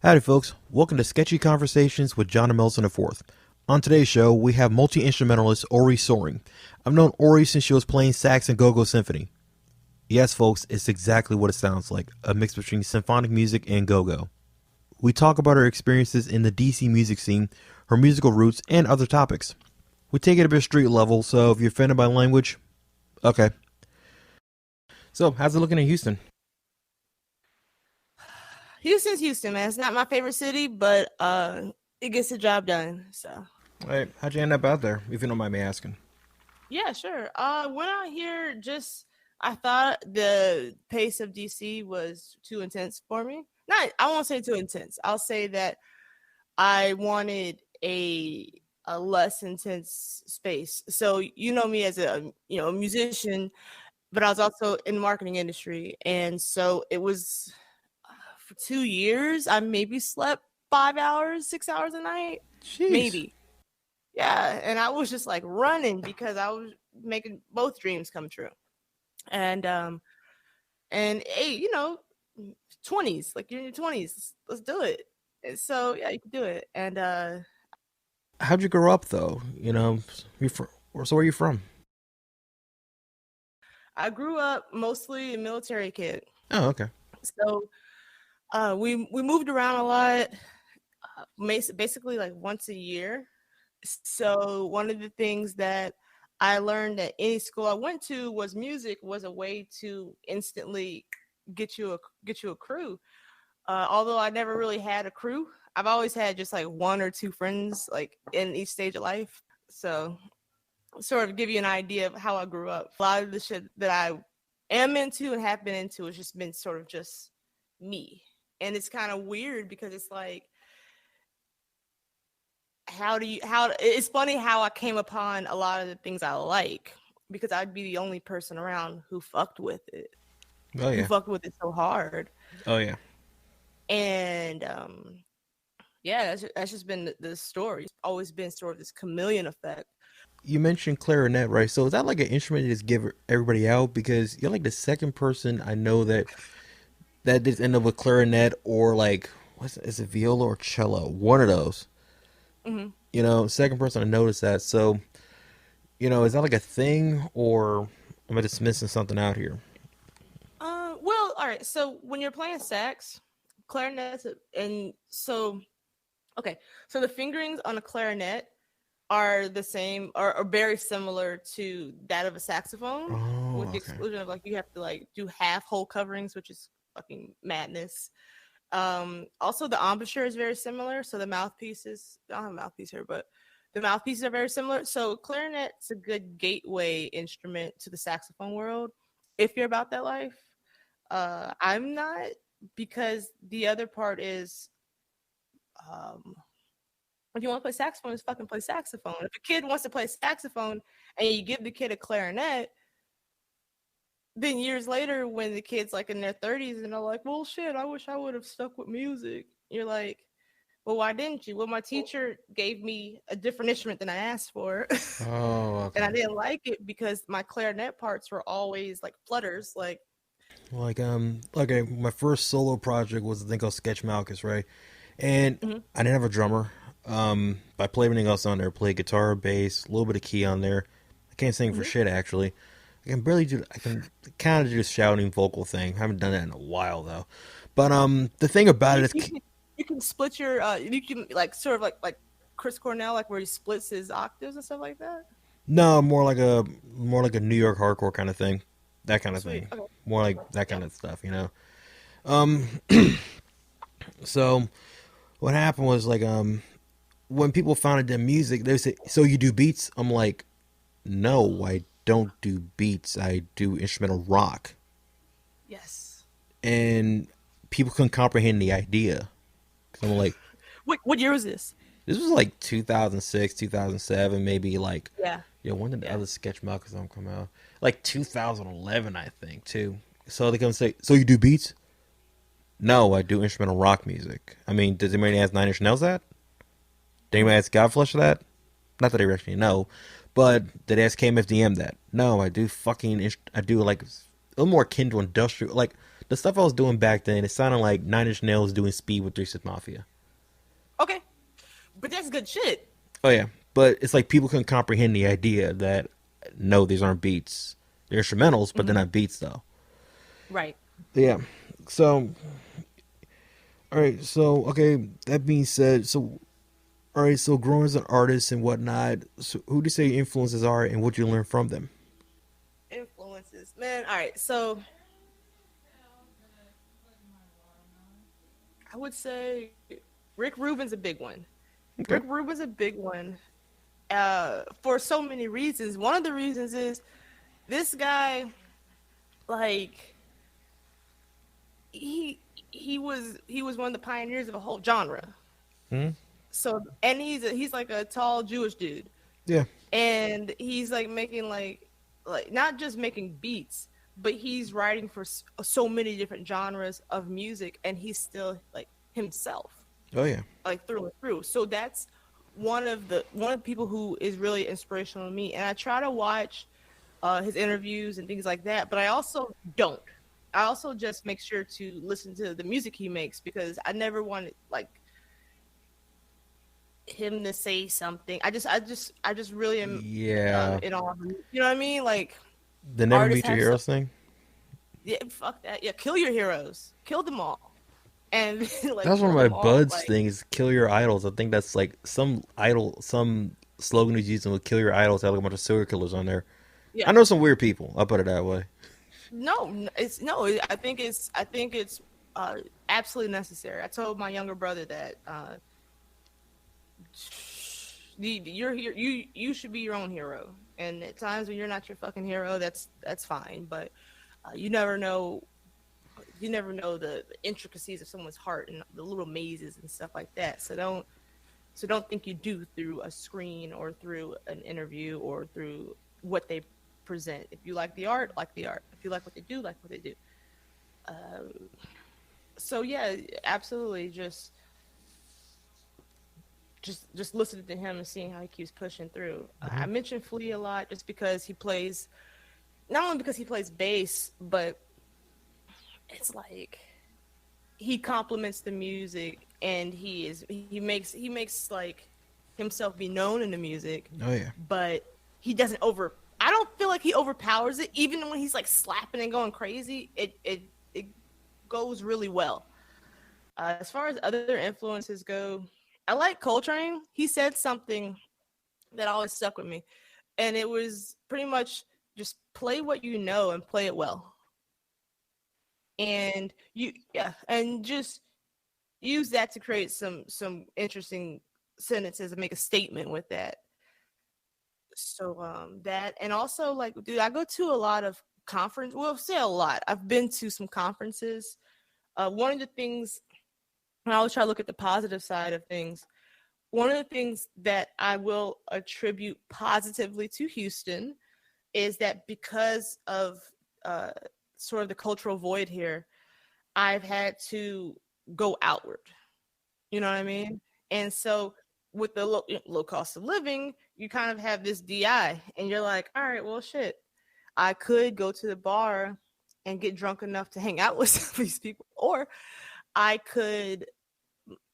Howdy, folks. Welcome to Sketchy Conversations with John and Melson IV. On today's show, we have multi-instrumentalist OriSoaring. I've known Ori since she was playing sax in Go-Go Symphony. Yes, folks, it's exactly what it sounds like, a mix between symphonic music and go-go. We talk about her experiences in the DC music scene, her musical roots, and other topics. We take it a bit street level, so if you're offended by language, okay. So, how's it looking in Houston? Houston's Houston, man. It's not my favorite city, but it gets the job done. So Hey, how'd you end up out there, if you don't mind me asking? yeah, sure. Went out here just I thought the pace of DC was too intense for me. Not I won't say too intense. I'll say that I wanted a less intense space. So you know me as a musician, but I was also in the marketing industry, and so it was for 2 years. I maybe slept 5 hours, 6 hours a night, Jeez. maybe. Yeah, and I was just like running because I was making both dreams come true. And hey, 20s, like you're in your 20s, let's do it. And so yeah, you can do it. And How'd you grow up, though? You from, so where are you from? I grew up mostly a military kid. Oh, okay. So we moved around a lot, basically like once a year. So one of the things that I learned at any school I went to was music was a way to instantly get you a crew. Although I never really had a crew, I've always had just like one or two friends like in each stage of life. So sort of give you an idea of how I grew up. A lot of the shit that I am into and have been into has just been sort of just me. And it's kind of weird because it's like how it's funny how I came upon a lot of the things I like because I'd be the only person around who fucked with it, Oh who yeah. fucked with it so hard. Oh yeah. And yeah, that's just been the story. It's always been sort of this chameleon effect. You mentioned clarinet, right? So is that like an instrument you just give everybody out? Because you're like the second person I know that just end up with clarinet or like is it viola or cello? One of those. Hmm. Second person I noticed that. So is that like a thing or am I just missing something out here? Well, all right. So when you're playing sax, clarinets, and so okay, so the fingerings on a clarinet are the same or very similar to that of a saxophone, with Oh, the okay. exclusion of like you have to like do half whole coverings, which is fucking madness. Also the embouchure is very similar. So the mouthpieces, I don't have a mouthpiece here, but the mouthpieces are very similar. So clarinet's a good gateway instrument to the saxophone world if you're about that life. I'm not, because the other part is um if you want to play saxophone, just fucking play saxophone. If a kid wants to play saxophone and you give the kid a clarinet, then years later, when the kid's like in their 30s and they're like, well, shit, I wish I would have stuck with music. You're like, well, why didn't you? Well, my teacher gave me a different instrument than I asked for. Oh, And okay. I didn't like it because my clarinet parts were always like flutters. Like, Okay, my first solo project was a thing called Sketch Malchus, right? And mhm. I didn't have a drummer. I played everything else on there. Played guitar, bass, a little bit of key on there. I can't sing for Mhm. shit actually. I can barely do. I can kind of do this shouting vocal thing. I haven't done that in a while though. But the thing about it You, is, you can you can split your you can like sort of like Chris Cornell, like where he splits his octaves and stuff like that. no, more like a New York hardcore kind of thing, that kind of Sweet. thing. Okay. More like that Yeah. kind of stuff. Um, so what happened was like when people found I did music, they say, "So you do beats?" I'm like, "No, I don't do beats. I do instrumental rock." Yes. And people couldn't comprehend the idea. Cause I'm like, What year was this? this was like 2006, 2007, maybe like, Yeah. when did the Yeah. other Sketch Malcolm come out? Like 2011, I think, too. So they come say, "So you do beats?" No, I do instrumental rock music. I mean, does anybody ask Nine Inch Nails that? Did anybody ask Godflesh that? Not that I actually know, but did I ask KMFDM that? No, I do fucking, I do like a little more akin to industrial, like the stuff I was doing back then, it sounded like Nine Inch Nails doing Speed with Three Six Mafia. Okay, but that's good shit. Oh yeah, but it's like people couldn't comprehend the idea that no, these aren't beats. They're instrumentals, but they're Hmm. not beats though. Right. Yeah. So, all right. So, okay. That being said, so all right. So, growing as an artist and whatnot, so who do you say your influences are, and what you learn from them? Influences, man. All right, so I would say Rick Rubin's a big one. Rick Okay. Rubin's a big one. For so many reasons. One of the reasons is this guy, like he was one of the pioneers of a whole genre. Hmm. So and he's like a tall Jewish dude, Yeah. and he's like making like not just making beats, but he's writing for so many different genres of music, and he's still like himself, Oh yeah. like through and through. So that's one of the people who is really inspirational to me, and I try to watch his interviews and things like that. But I also don't. I also just make sure to listen to the music he makes because I never wanted like him to say something. I just really am Yeah. in awe of him. You know what I mean? Like The Never artists Meet Your have so Heroes thing. yeah, fuck that. Yeah, kill your heroes. Kill them all. And like That's one of kill my them all. buds Like things. Kill your idols. I think that's like some slogan he's using with "Kill your idols." Have like a bunch of serial killers on there. I yeah. know some weird people. I'll put it that way. No, it's no. I think it's uh, absolutely necessary. I told my younger brother that you should be your own hero. And at times when you're not your fucking hero, that's fine. But you never know. You never know the intricacies of someone's heart and the little mazes and stuff like that. So don't think you do through a screen or through an interview or through what they present. If you like the art, like the art. If you like what they do, like what they do. So yeah, absolutely. Just listening to him and seeing how he keeps pushing through. Hmm. I mentioned Flea a lot just because he plays not only because he plays bass, but it's like he complements the music and he makes like himself be known in the music, Oh yeah. but he doesn't over. I don't feel like he overpowers it. Even when he's like slapping and going crazy, it goes really well. As far as other influences go, I like Coltrane. He said something that always stuck with me, and it was pretty much just play what you know and play it well, and just use that to create some interesting sentences and make a statement with that. So that and also like dude, I go to a lot of conference. Well, say a lot. I've been to some conferences. One of the things I always try to look at the positive side of things. One of the things that I will attribute positively to Houston is that because of uh, sort of the cultural void here, I've had to go outward. You know what I mean? And so with the low cost of living, you kind of have this DI, and you're like, all right, well, shit, I could go to the bar and get drunk enough to hang out with some of these people, or I could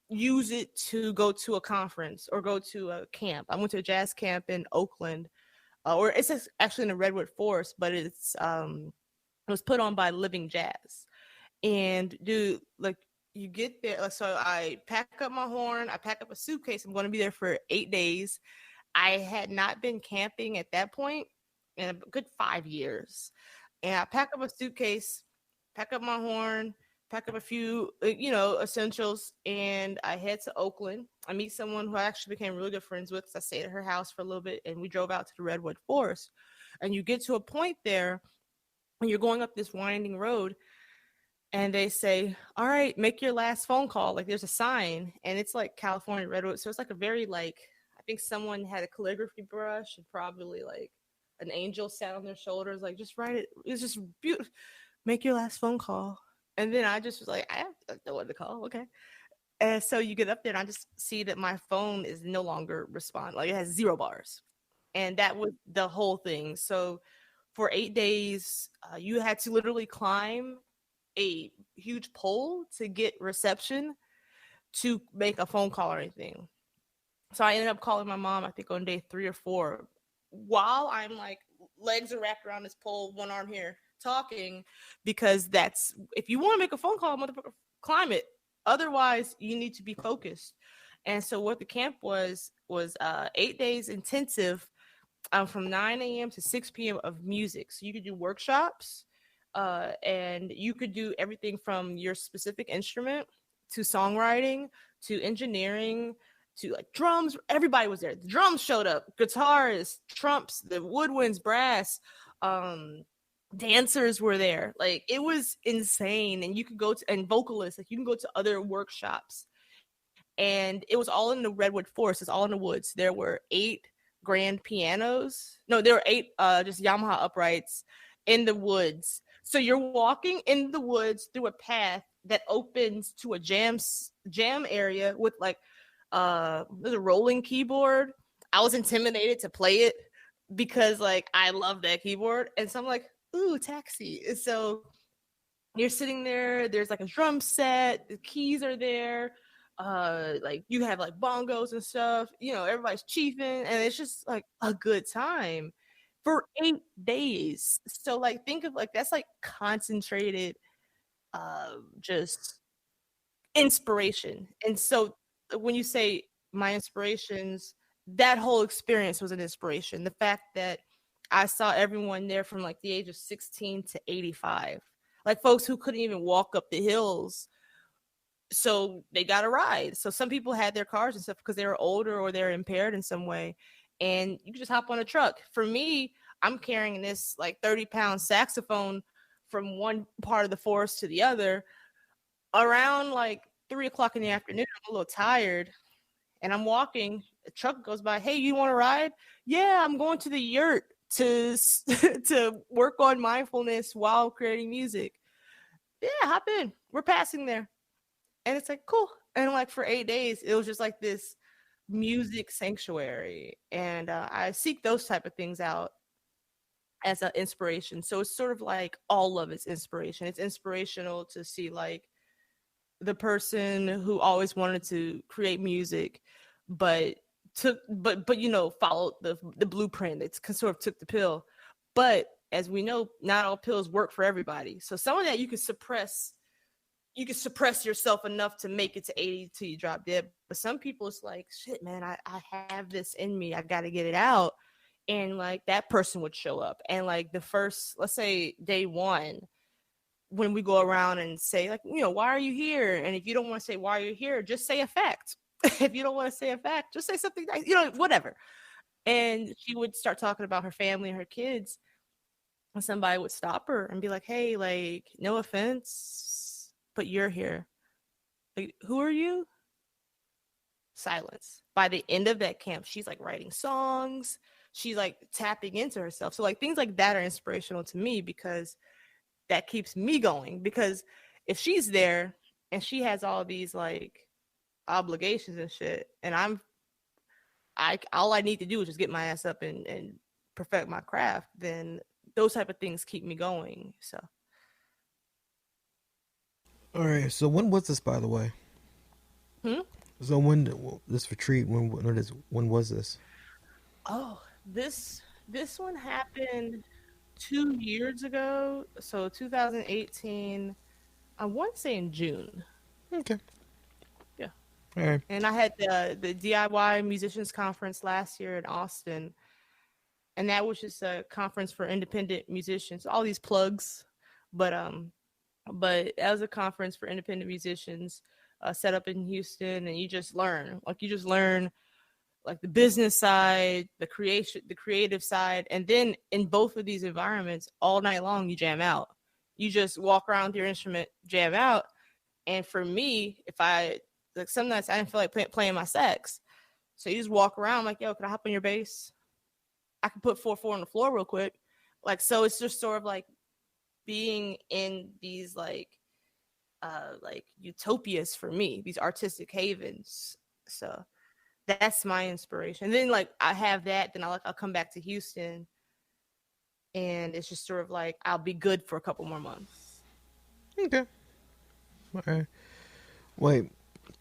use it to go to a conference or go to a camp. I went to a jazz camp in Oakland, or it's actually in the Redwood Forest, but it was put on by Living Jazz. And dude, like you get there, like, so I pack up my horn, I pack up a suitcase. I'm going to be there for 8 days. I had not been camping at that point in a good 5 years, and I pack up a suitcase, pack up my horn, pack up a few, essentials, and I head to Oakland. I meet someone who I actually became really good friends with. I stayed at her house for a little bit, and we drove out to the Redwood Forest. And you get to a point there, and you're going up this winding road, and they say, "All right, make your last phone call." Like there's a sign, and it's like California Redwood, so it's like a very like I think someone had a calligraphy brush and probably like an angel sat on their shoulders, like just write it. It's just beautiful. Make your last phone call, and then I just was like, I have no one to call. Okay, and so you get up there, and I just see that my phone is no longer respond. Like it has 0 bars, and that was the whole thing. So for 8 days, you had to literally climb a huge poll to get reception to make a phone call or anything. So I ended up calling my mom, I think on day 3 or 4, while I'm like legs are wrapped around this pole, one arm here, talking, because that's, if you want to make a phone call, motherfucker, climb it. Otherwise, you need to be focused. And so what the camp was 8 days intensive, from 9 a.m. to 6 p.m. of music. So you could do workshops, and you could do everything from your specific instrument to songwriting to engineering to like drums. Everybody was there. The drums showed up, guitars, trumps, the woodwinds, brass, dancers were there. Like it was insane. And you could go to, and vocalists, like you can go to other workshops. And it was all in the redwood forest. It's all in the woods. There were 8 grand pianos. No, there were 8 just Yamaha uprights in the woods. So you're walking in the woods through a path that opens to a jam area with like there's a rolling keyboard. I was intimidated to play it because like I love that keyboard. And so I'm like, ooh, taxi. And so you're sitting there, there's like a drum set, the keys are there. Like you have like bongos and stuff, you know, everybody's chiefing, and it's just like a good time for 8 days. So like think of like that's like concentrated just inspiration. And so when you say my inspirations, that whole experience was an inspiration. The fact that I saw everyone there from like the age of 16 to 85, like folks who couldn't even walk up the hills, so they got a ride. So some people had their cars and stuff because they were older or they're impaired in some way, and you could just hop on a truck. For me, I'm carrying this like 30-pound saxophone from one part of the forest to the other. Around like 3 o'clock in the afternoon, I'm a little tired, and I'm walking. A truck goes by. Hey, you want to ride? Yeah, I'm going to the yurt to to work on mindfulness while creating music. Yeah, hop in. We're passing there. And it's like, cool. And like for 8 days, it was just like this music sanctuary. And I seek those type of things out as an inspiration. So it's sort of like all of it's inspiration. It's inspirational to see like the person who always wanted to create music, but you know, followed the blueprint. It's sort of took the pill. But as we know, not all pills work for everybody. So some of that you could suppress yourself enough to make it to 80 till you drop dead. But some people, it's like, shit, man, I have this in me. I got to get it out. And like that person would show up. And like the first, let's say day 1, when we go around and say like, you know, why are you here? And if you don't want to say why you're here, just say a fact. If you don't want to say a fact, just say something nice, you know, whatever. And she would start talking about her family and her kids. And somebody would stop her and be like, hey, like, no offense, but you're here. Like, who are you? Silence. By the end of that camp, she's like writing songs. She's like tapping into herself. So like things like that are inspirational to me because that keeps me going. Because if she's there and she has all these like obligations and shit, and all I need to do is just get my ass up and perfect my craft, then those type of things keep me going. So. All right. So when was this, by the way? So when this retreat? When was this? Oh, this one happened 2 years ago. So 2018. I want to say in June. Okay. Yeah. All right. And I had the DIY musicians conference last year in Austin, and that was just a conference for independent musicians. All these plugs, but that was a conference for independent musicians set up in Houston, and you just learn like the business side, the creative side, and then in both of these environments, all night long you jam out. You just walk around with your instrument, jam out. And for me, if I like some nights I didn't feel like playing my sax, so you just walk around like, yo, can I hop on your bass? I can put 4/4 on the floor real quick. Like, so it's just sort of like being in these like utopias for me, these artistic havens. So that's my inspiration. And then like I have that, then I'll come back to Houston, and it's just sort of like I'll be good for a couple more months. Okay. All right. Wait,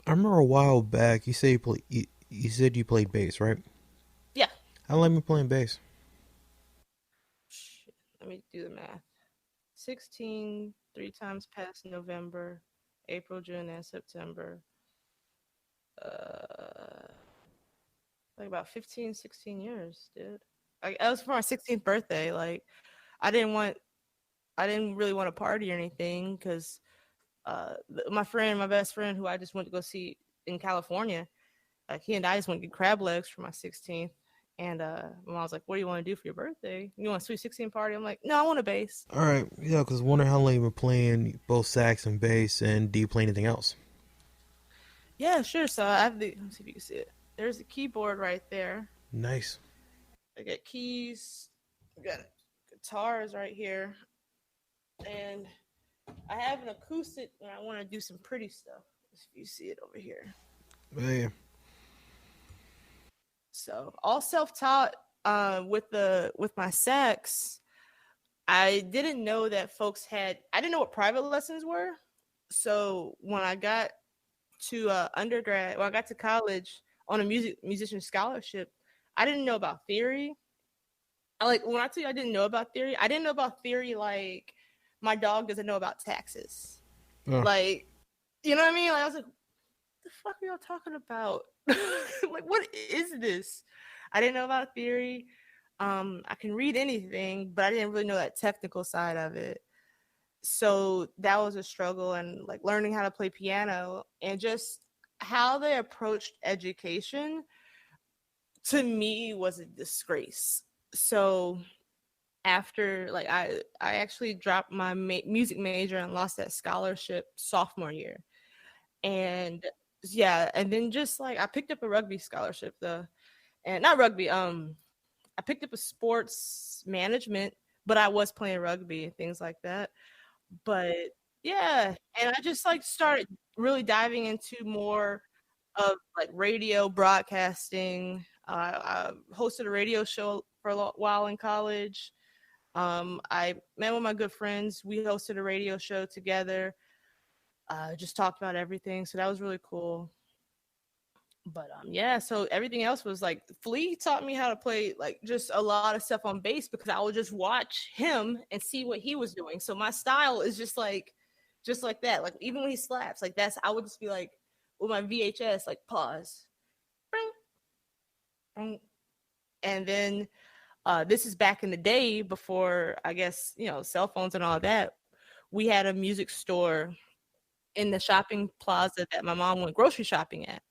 I remember a while back you said you said you played bass, right? Yeah. How long have you been playing bass? Shit. Let me do the math. 16, three times past November, April, June, and September. Uh, like about 15, 16 years, dude. Like, that was for my 16th birthday. Like, I didn't want, I didn't really want to party or anything because my friend, my best friend, who I just went to go see in California, like he and I just went to get crab legs for my 16th. And my mom was like, "What do you want to do for your birthday? You want a sweet 16 party?" I'm like, "No, I want a bass." All right. Yeah, because wonder how long you've been playing both sax and bass, and do you play anything else? Yeah, sure. So I have the. Let me see if you can see it. There's a keyboard right there. Nice. I got keys. I got guitars right here, and I have an acoustic when I want to do some pretty stuff. If you see it over here. Yeah. So all self-taught. With my sax, I didn't know that folks had. I didn't know what private lessons were. So when I got to undergrad, when I got to college on a musician scholarship, I didn't know about theory. I like when I tell you I didn't know about theory. I didn't know about theory like my dog doesn't know about taxes. Oh. Like, you know what I mean? Like I was like, the fuck are y'all talking about? Like, what is this? I didn't know about theory. I can read anything, but I didn't really know that technical side of it. So that was a struggle, and like learning how to play piano and just how they approached education to me was a disgrace. So after like I actually dropped my music major and lost that scholarship sophomore year. And yeah, and then just like I picked up a rugby scholarship though, and not rugby. I picked up a sports management, but I was playing rugby and things like that. But yeah, and I just like started really diving into more of like radio broadcasting. I hosted a radio show for a while in college. I met with my good friends. We hosted a radio show together. Just talked about everything. So that was really cool. But yeah, so everything else was like Flea taught me how to play like just a lot of stuff on bass because I would just watch him and see what he was doing. So my style is just like that. Like even when he slaps, like that's I would just be like with my VHS, like pause. And then this is back in the day before I guess, you know, cell phones and all that. We had a music store in the shopping plaza that my mom went grocery shopping at.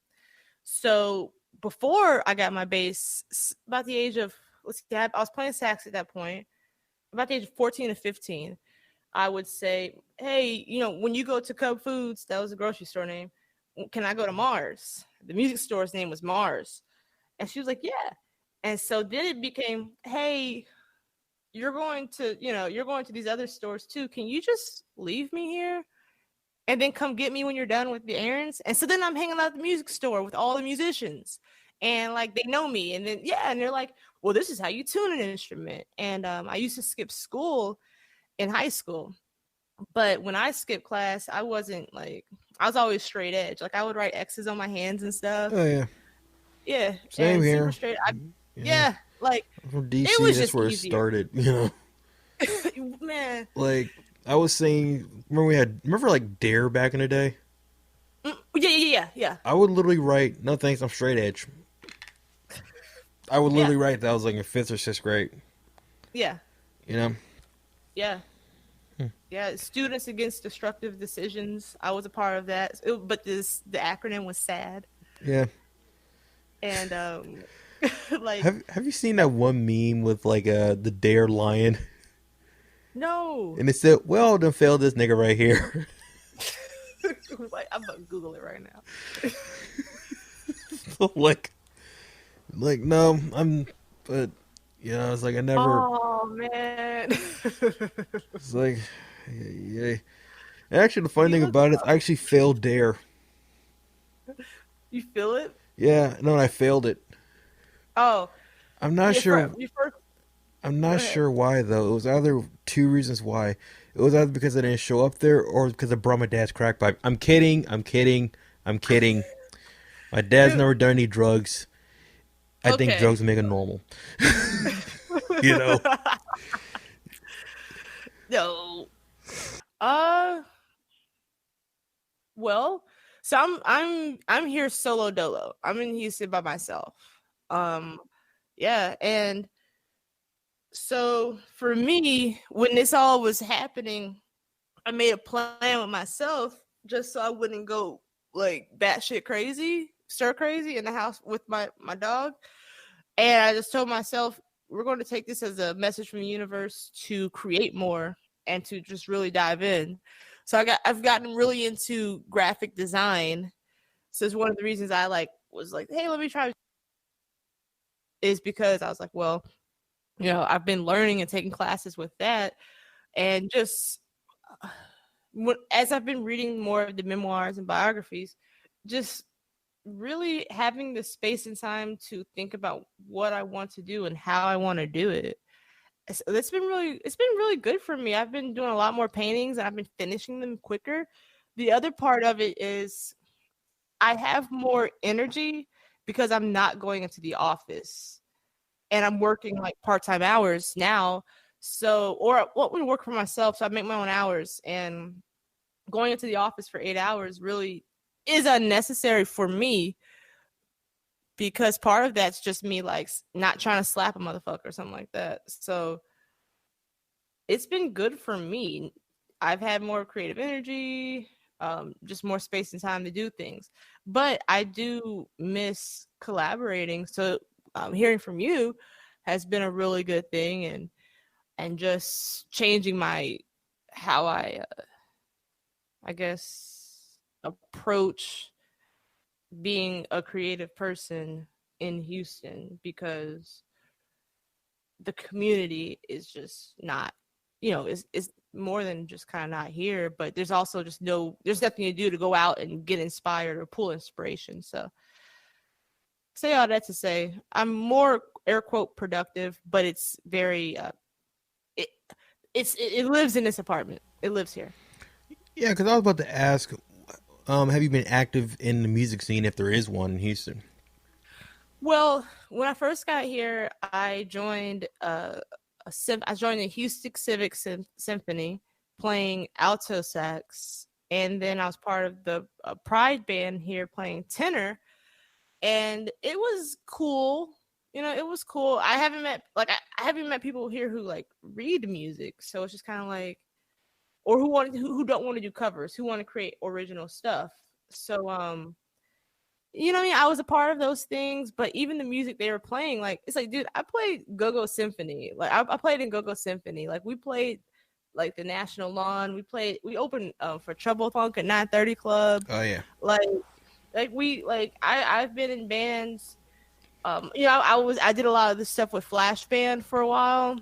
So before I got my bass, about the age of let's see, I was playing sax at that point. About the age of 14 to 15, I would say, "Hey, you know, when you go to Cub Foods, that was a grocery store name. Can I go to Mars?" The music store's name was Mars, and she was like, "Yeah." And so then it became, "Hey, you're going to these other stores too. Can you just leave me here?" And then come get me when you're done with the errands. And so then I'm hanging out at the music store with all the musicians. And like they know me. And then yeah, and they're like, "Well, this is how you tune an instrument." And I used to skip school in high school. But when I skipped class, I wasn't like I was always straight edge. Like I would write X's on my hands and Oh stuff. yeah. Yeah. Same And super here. straight. Yeah. Yeah, like I'm from it DC. was That's just where it easier. started. You know. Man. Like I was saying, remember like Dare back in the day? Yeah. I would literally write, no thanks, I'm straight edge. I would Yeah. literally write that I was like in fifth or sixth grade. Yeah. You know? Yeah. Yeah, Students Against Destructive Decisions. I was a part of that, but the acronym was SAD, Yeah. and like Have you seen that one meme with like the Dare lion? no, And it said, well, done failed this nigga right here. like I'm gonna Google it right now. like no, I'm but it's like I never Oh man, it's like yeah. And actually the funny you thing look about it is I actually failed Dare. you feel it? Yeah, no, I failed it. Oh I'm not yeah, sure you first I'm go not ahead. sure why though. It was either two reasons why. It was either because I didn't show up there or because I brought my dad's crack pipe. I'm kidding. I'm kidding. I'm kidding. My dad's Dude, never done any drugs. I think okay. drugs make him normal. You know? No. Uh, well, so I'm here solo dolo. I'm in Houston by myself. Um, yeah, and so for me, when this all was happening, I made a plan with myself just so I wouldn't go like batshit crazy, stir crazy in the house with my dog. And I just told myself, we're going to take this as a message from the universe to create more and to just really dive in. So I've gotten really into graphic design. So it's one of the reasons I was like, hey, let me try, is because I was like, well, I've been learning and taking classes with that, and just as I've been reading more of the memoirs and biographies, just really having the space and time to think about what I want to do and how I want to do it. So it's been really good for me. I've been doing a lot more paintings and I've been finishing them quicker. The other part of it is I have more energy because I'm not going into the office and I'm working like part-time hours now. So, or what would work for myself. So I make my own hours, and going into the office for 8 hours really is unnecessary for me, because part of that's just me like not trying to slap a motherfucker or something like that. So it's been good for me. I've had more creative energy, just more space and time to do things. But I do miss collaborating. So hearing from you has been a really good thing, and just changing my how I guess approach being a creative person in Houston, because the community is just not, is more than just kind of not here, but there's also just there's nothing to do to go out and get inspired or pull inspiration. So say all that to say I'm more air quote productive, but it's very it it lives in this apartment. It lives here. Yeah, because I was about to ask, have you been active in the music scene if there is one in Houston? Well, when I first got here, I joined I joined the Houston Civic Symphony playing alto sax, and then I was part of the Pride band here playing tenor, and it was cool. It was cool. I haven't met people here who like read music, so it's just kind of like, or who don't want to do covers, who want to create original stuff. So what I mean? I was a part of those things, but even the music they were playing, like, it's like, dude, I played Go-Go Symphony. Like, I played in Go-Go Symphony. Like, we played, like, the National Lawn. We opened for Trouble Funk at 930 Club. Oh yeah. Like, I've been in bands. I did a lot of this stuff with Flash Band for a while.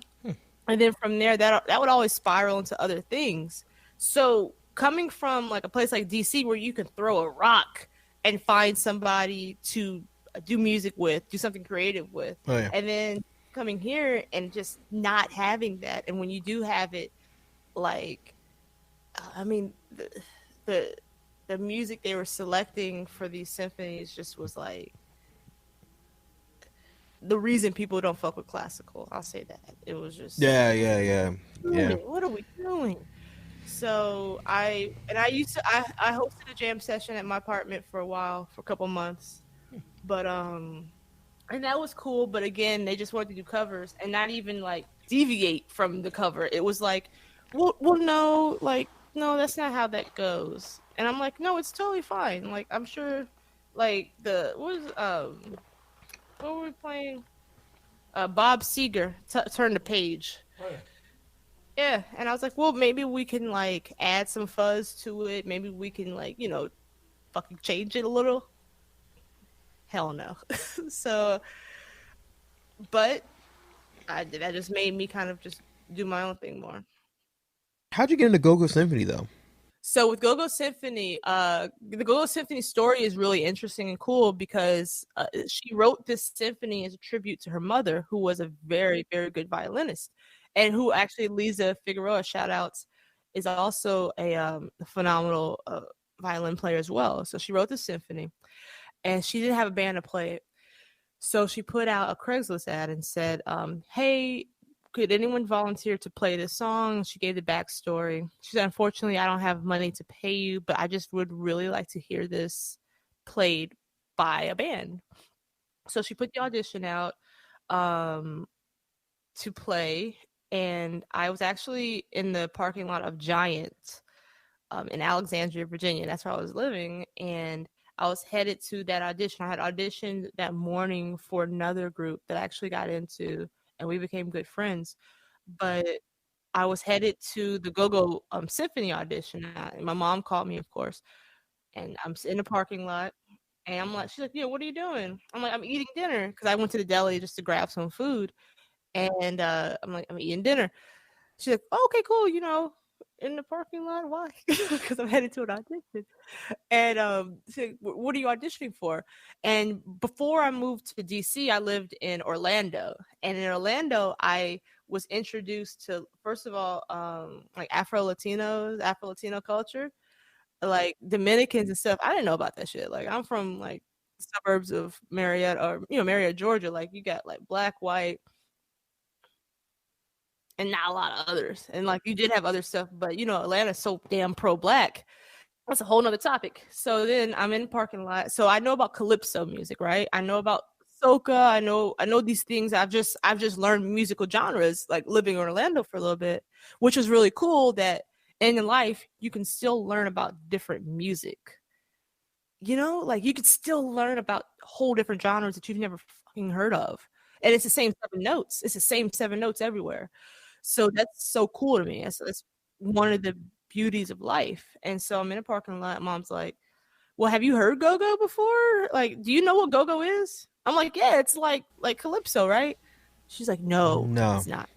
And then from there, that would always spiral into other things. So coming from, like, a place like DC where you can throw a rock and find somebody to do music with, do something creative with. Oh yeah. And then coming here and just not having that. And when you do have it, like, I mean, the, the music they were selecting for these symphonies just was like the reason people don't fuck with classical. I'll say that. It was just, Yeah, yeah, yeah, yeah. what are we doing? So I hosted a jam session at my apartment for a while, for a couple months, but and that was cool. But again, they just wanted to do covers and not even like deviate from the cover. It was like, well, no, like, no, that's not how that goes. And I'm like, no, it's totally fine. Like, I'm sure, like, what were we playing? Bob Seger, Turn the Page. Oh, yeah. Yeah, and I was like, well, maybe we can like add some fuzz to it. Maybe we can like, fucking change it a little. Hell no. So, but that just made me kind of just do my own thing more. How'd you get into Go-Go Symphony though? So with Go-Go Symphony, the Go-Go Symphony story is really interesting and cool because she wrote this symphony as a tribute to her mother, who was a very, very good violinist, and who actually, Lisa Figueroa, shout outs, is also a phenomenal violin player as well. So she wrote the symphony, and she didn't have a band to play it. So she put out a Craigslist ad and said, "Hey, could anyone volunteer to play this song?" She gave the backstory. She said, "Unfortunately, I don't have money to pay you, but I just would really like to hear this played by a band." So she put the audition out um, to play, and I was actually in the parking lot of Giant in Alexandria, Virginia. That's where I was living, and I was headed to that audition. I had auditioned that morning for another group that I actually got into, and we became good friends. But I was headed to the Go-Go Symphony audition. My mom called me, of course, and I'm in the parking lot. And I'm like, she's like, "Yeah, what are you doing?" I'm like, "I'm eating dinner," because I went to the deli just to grab some food. And I'm like, "I'm eating dinner." She's like, "Oh, okay, cool. In the parking lot, why?" Because I'm headed to an audition. And she's like, "What are you auditioning for?" And before I moved to DC, I lived in Orlando. And in Orlando, I was introduced to, first of all, like Afro Latino culture, like Dominicans and stuff. I didn't know about that shit. Like I'm from like suburbs of Marietta, or Marietta, Georgia. Like you got like black, white, and not a lot of others. And like you did have other stuff, but Atlanta's so damn pro black. That's a whole nother topic. So then I'm in the parking lot. So I know about calypso music, right? I know about soca. I know these things. I've just learned musical genres like living in Orlando for a little bit, which was really cool that in life you can still learn about different music. Like you could still learn about whole different genres that you've never fucking heard of. And it's the same 7 notes. It's the same 7 notes everywhere. So that's so cool to me. That's one of the beauties of life. And so I'm in a parking lot. Mom's like, "Well, have you heard go-go before? Like, do you know what go-go is?" I'm like, "Yeah, it's like calypso, right?" She's like, "No, No. it's not."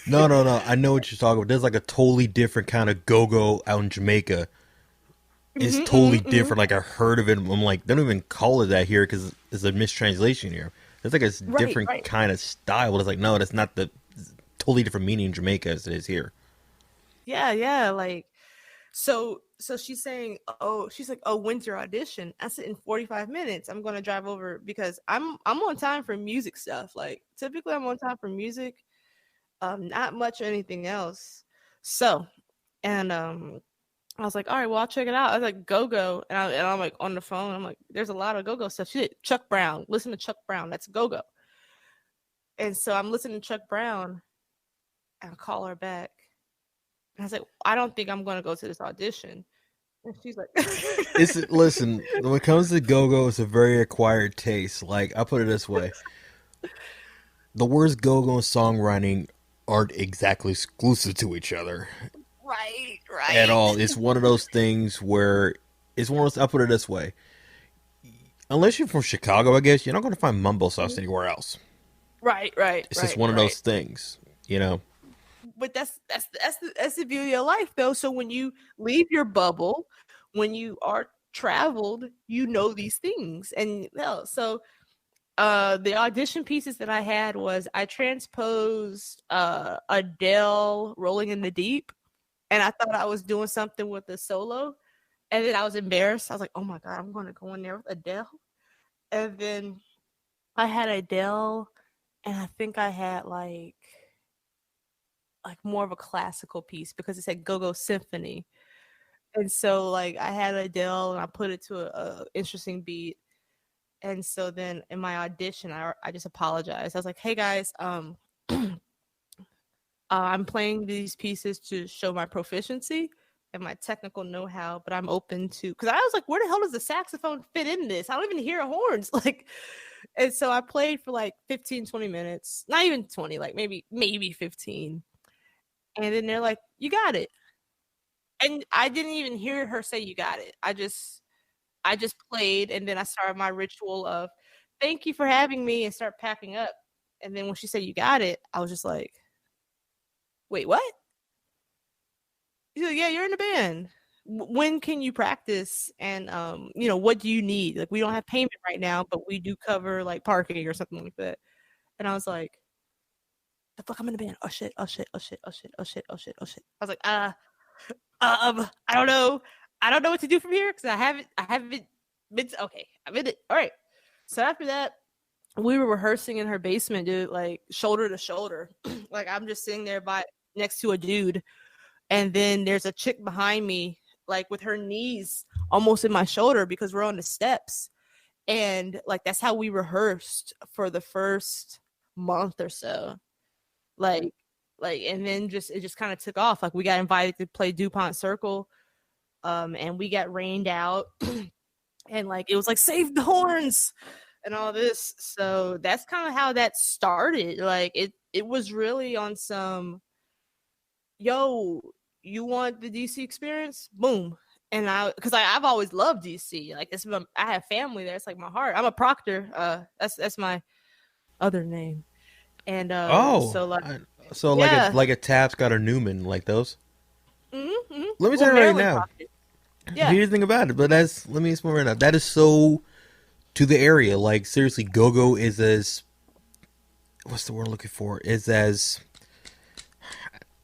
No, no, no. I know what you're talking about. There's like a totally different kind of go-go out in Jamaica. It's Hmm, totally hmm, hmm. different. Like I heard of it. I'm like, they don't even call it that here because it's a mistranslation here. It's like a Right, different right. kind of style. But it's like, no, that's not the totally different meaning in Jamaica as it is here. Yeah, yeah. Like, so she's saying, "Oh," she's like, "Oh, when's your audition?" I said, "In 45 minutes. I'm gonna drive over because I'm on time for music stuff. Like typically I'm on time for music, not much anything else." So, and I was like, "All right, well, I'll check it out." I was like, "Go Go," and I'm like on the phone. I'm like, "There's a lot of Go Go stuff." She did Chuck Brown. Listen to Chuck Brown. That's Go Go. And so I'm listening to Chuck Brown, and I call her back. And I was like, "I don't think I'm gonna go to this audition." And she's like, It's listen, when it comes to go-go, it's a very acquired taste. Like I put it this way: the words go-go and songwriting aren't exactly exclusive to each other "Right, at right, all. It's one of those things where it's one of those. I put it this way: unless you're from Chicago, I guess you're not going to find mumble sauce anywhere else. right, right, It's just right, one of right." those things, you know. But that's the beauty of life, though. So when you leave your bubble, when you are traveled, these things. And so the audition pieces that I had was I transposed Adele "Rolling in the Deep," and I thought I was doing something with the solo, and then I was embarrassed. I was like, "Oh my god, I'm going to go in there with Adele." And then I had Adele, and I think I had like more of a classical piece because it said Go-Go Symphony. And so like I had Adele and I put it to a interesting beat. And so then in my audition, I just apologized. I was like, "Hey guys, I'm playing these pieces to show my proficiency and my technical know-how, but I'm open to," because I was like, "Where the hell does the saxophone fit in this? I don't even hear horns." Like, and so I played for like 15, 20 minutes, not even 20, like maybe 15. And then they're like, "You got it." And I didn't even hear her say, "You got it." I just played, and then I started my ritual of "Thank you for having me," and start packing up. And then when she said, "You got it," I was just like, "Wait, what?" She's like, "Yeah, you're in the band. When can you practice? And what do you need? Like, we don't have payment right now, but we do cover like parking or something like that." And I was like, "The fuck, I'm in the band. Oh shit, oh shit, oh shit, oh shit, oh shit, oh shit, oh shit." I was like, I don't know. I don't know what to do from here because I haven't been okay. I'm in it. All right. So after that, we were rehearsing in her basement, dude, like shoulder to shoulder. Like I'm just sitting there by next to a dude, and then there's a chick behind me, like with her knees almost in my shoulder because we're on the steps. And like that's how we rehearsed for the first month or so. Like and then just it just kind of took off. Like we got invited to play DuPont Circle, and we got rained out, and like it was like save the horns and all this. So that's kind of how that started. Like it was really on some, yo, you want the DC experience? Boom. And because I've always loved DC. Like I have family there. It's like my heart. I'm a proctor. That's my other name. And Oh, so like so yeah. like a Tapscott or Newman, like those. Mm-hmm. Let me Well, tell you right Maryland now. proctored. Yeah. Here's the thing about it, but let me explain right now. That is so to the area. Like seriously, Go-Go is as what's the word I'm looking for? Is as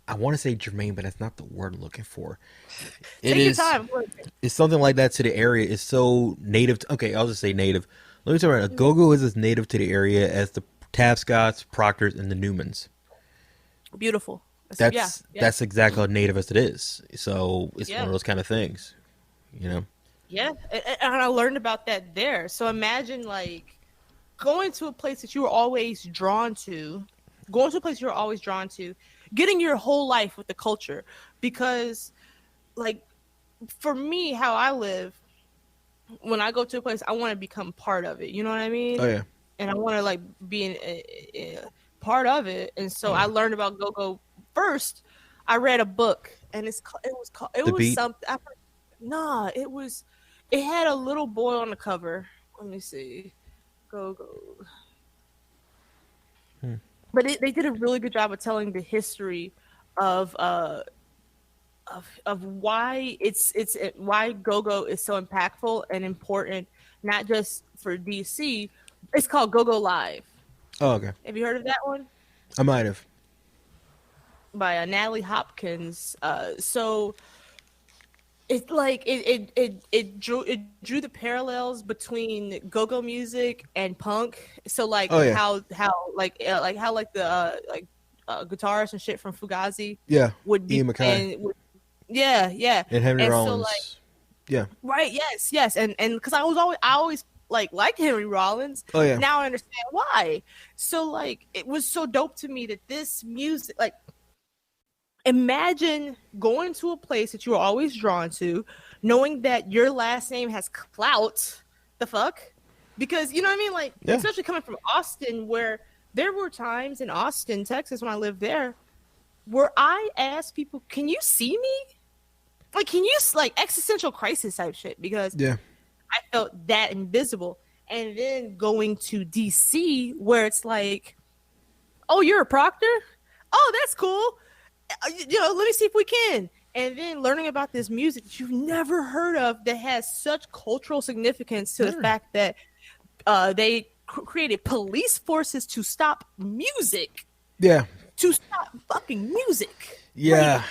I want to say germane, but that's not the word I'm looking for. It Take your is. time. It's something like that to the area. It's so native. Okay, I'll just say native. Let me tell you right now. Mhm. Go-Go is as native to the area as the Tapscotts, Proctors, and the Newmans. Beautiful. Yeah. That's exactly how native as it is. So it's one Yeah. of those kind of things, you know. Yeah. And I learned about that there. So imagine like going to a place that you were always drawn to, going to a place you're always drawn to, getting your whole life with the culture. Because like for me, how I live, when I go to a place, I want to become part of it. You know what I Oh mean? yeah. And I want to like be part of it. And so I learned about Go-Go first. I read a book, and it The was beat. something. Nah, it had a little boy on the cover. Let me see. Go-Go. Hmm. But they did a really good job of telling the history of why why Go-Go is so impactful and important, not just for DC. It's called Go-Go Live. Oh okay. Have you heard of that one? I might have. By Natalie Hopkins. So it's like it drew the parallels between go-go music and punk. So like Oh yeah. how like the guitarists and shit from Fugazi Yeah. would be Ian MacKaye playing. Yeah. and Henry And so like Rollins. Yeah. right, yes, and because I always like Henry Rollins. Oh yeah. Now I understand why. So like it was so dope to me that this music, like, imagine going to a place that you were always drawn to, knowing that your last name has clout. The fuck? Because you know what I mean? Like, Yeah. especially coming from Austin, where there were times in Austin, Texas, when I lived there, where I asked people, "Can you see me? Like, can you like existential crisis type shit?" Because Yeah. I felt that invisible. And then going to DC, where it's like, "Oh, you're a proctor? Oh, that's cool. Let me see if we can." And then learning about this music that you've never heard of that has such cultural significance to the fact that they created police forces to stop music. Yeah. To stop fucking music. Yeah. Like,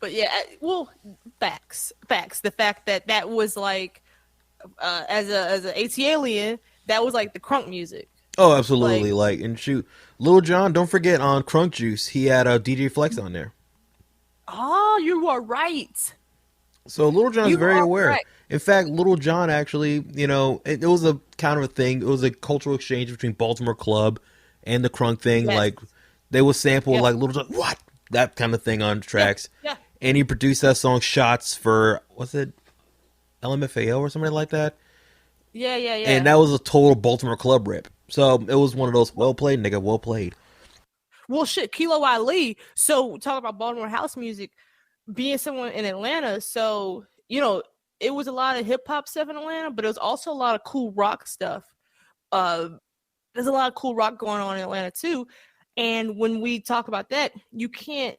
but yeah, well, facts. The fact that was like, as an AT alien, that was like the crunk music. Oh, absolutely. Like, and shoot, Lil Jon, don't forget on Crunk Juice, he had a DJ Flex on there. Oh, you are right. So Lil Jon's You very are aware. right. In fact, Lil Jon actually, it was a kind of a thing. It was a cultural exchange between Baltimore Club and the Crunk thing. Yes. Like, they would sample Yeah. like Lil Jon, what? That kind of thing on tracks. Yeah. And he produced that song Shots for, was it LMFAO or something like that? Yeah. And that was a total Baltimore Club rip. So it was one of those, well played, nigga, well played. Well, shit, Kilo Ali. So talk about Baltimore house music, being someone in Atlanta. So, it was a lot of hip hop stuff in Atlanta, but it was also a lot of cool rock stuff. There's a lot of cool rock going on in Atlanta too. And when we talk about that, you can't